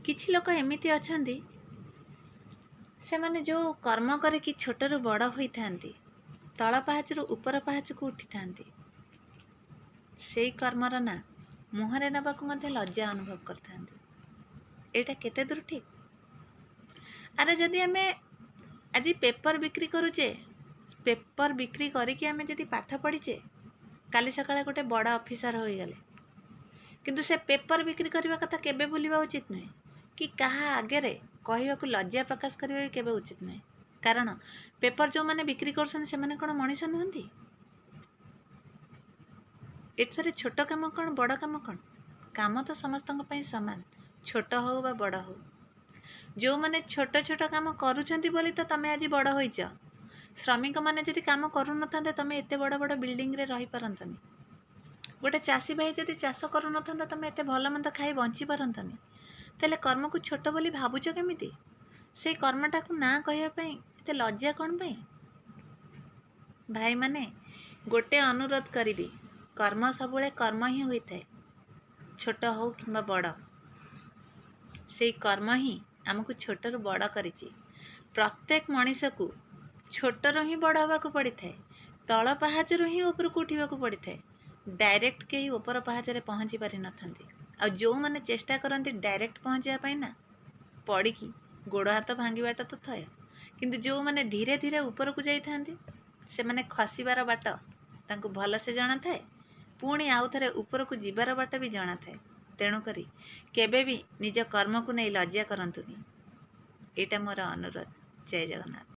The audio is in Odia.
କିଛି ଲୋକ ଏମିତି ଅଛନ୍ତି ସେମାନେ ଯେଉଁ କର୍ମ କରିକି ଛୋଟରୁ ବଡ଼ ହୋଇଥାନ୍ତି, ତଳ ପାହାଚରୁ ଉପର ପାହାଚକୁ ଉଠିଥାନ୍ତି, ସେଇ କର୍ମର ନା ମୁହଁରେ ନେବାକୁ ମଧ୍ୟ ଲଜ୍ଜା ଅନୁଭବ କରିଥାନ୍ତି। ଏଇଟା କେତେ ଦୂର ଠିକ୍? ଆରେ ଯଦି ଆମେ ଆଜି ପେପର ବିକ୍ରି କରୁଛେ, ପେପର ବିକ୍ରି କରିକି ଆମେ ଯଦି ପାଠ ପଢ଼ିଛେ, କାଲି ସକାଳେ ଗୋଟେ ବଡ଼ ଅଫିସର ହୋଇଗଲେ, କିନ୍ତୁ ସେ ପେପର ବିକ୍ରି କରିବା କଥା କେବେ ଭୁଲିବା ଉଚିତ ନୁହେଁ, କି କାହା ଆଗରେ କହିବାକୁ ଲଜ୍ଜା ପ୍ରକାଶ କରିବା ବି କେବେ ଉଚିତ ନୁହେଁ। କାରଣ ପେପର ଯେଉଁମାନେ ବିକ୍ରି କରୁଛନ୍ତି ସେମାନେ କ'ଣ ମଣିଷ ନୁହନ୍ତି? ଏଠାରେ ଛୋଟ କାମ କ'ଣ, ବଡ଼ କାମ କ'ଣ? କାମ ତ ସମସ୍ତଙ୍କ ପାଇଁ ସମାନ, ଛୋଟ ହେଉ ବା ବଡ଼ ହେଉ। ଯେଉଁମାନେ ଛୋଟ ଛୋଟ କାମ କରୁଛନ୍ତି ବୋଲି ତ ତମେ ଆଜି ବଡ଼ ହୋଇଛ। ଶ୍ରମିକମାନେ ଯଦି କାମ କରୁନଥାନ୍ତେ ତମେ ଏତେ ବଡ଼ ବଡ଼ ବିଲ୍ଡିଂରେ ରହିପାରନ୍ତନି। ଗୋଟେ ଚାଷୀ ଭାଇ ଯଦି ଚାଷ କରୁନଥାନ୍ତା ତମେ ଏତେ ଭଲ ମନ୍ଦ ଖାଇ ବଞ୍ଚିପାରନ୍ତନି। ତାହେଲେ କର୍ମକୁ ଛୋଟ ବୋଲି ଭାବୁଛ କେମିତି? ସେଇ କର୍ମଟାକୁ ନା କହିବା ପାଇଁ ଏତେ ଲଜ୍ଜା କ'ଣ ପାଇଁ? ଭାଇମାନେ, ଗୋଟେ ଅନୁରୋଧ କରିବି, କର୍ମ ସବୁବେଳେ କର୍ମ ହିଁ ହୋଇଥାଏ, ଛୋଟ ହେଉ କିମ୍ବା ବଡ଼। ସେଇ କର୍ମ ହିଁ ଆମକୁ ଛୋଟରୁ ବଡ଼ କରିଛି। ପ୍ରତ୍ୟେକ ମଣିଷକୁ ଛୋଟରୁ ହିଁ ବଡ଼ ହେବାକୁ ପଡ଼ିଥାଏ, ତଳ ପାହାଚରୁ ହିଁ ଉପରକୁ ଉଠିବାକୁ ପଡ଼ିଥାଏ। ଡାଇରେକ୍ଟ କେହି ଉପର ପାହାଚରେ ପହଞ୍ଚି ପାରିନଥାନ୍ତି। ଆଉ ଯେଉଁମାନେ ଚେଷ୍ଟା କରନ୍ତି ଡାଇରେକ୍ଟ ପହଞ୍ଚିବା ପାଇଁ ନା, ପଡ଼ିକି ଗୋଡ଼ ହାତ ଭାଙ୍ଗିବାଟା ତ ଥୟ, କିନ୍ତୁ ଯେଉଁମାନେ ଧୀରେ ଧୀରେ ଉପରକୁ ଯାଇଥାନ୍ତି ସେମାନେ ଖସିବାର ବାଟ ତାଙ୍କୁ ଭଲସେ ଜଣାଥାଏ, ପୁଣି ଆଉ ଥରେ ଉପରକୁ ଯିବାର ବାଟ ବି ଜଣାଥାଏ। ତେଣୁକରି କେବେ ବି ନିଜ କର୍ମକୁ ନେଇ ଲଜ୍ଜା କରନ୍ତୁନି। ଏଇଟା ମୋର ଅନୁରୋଧ। ଜୟ ଜଗନ୍ନାଥ।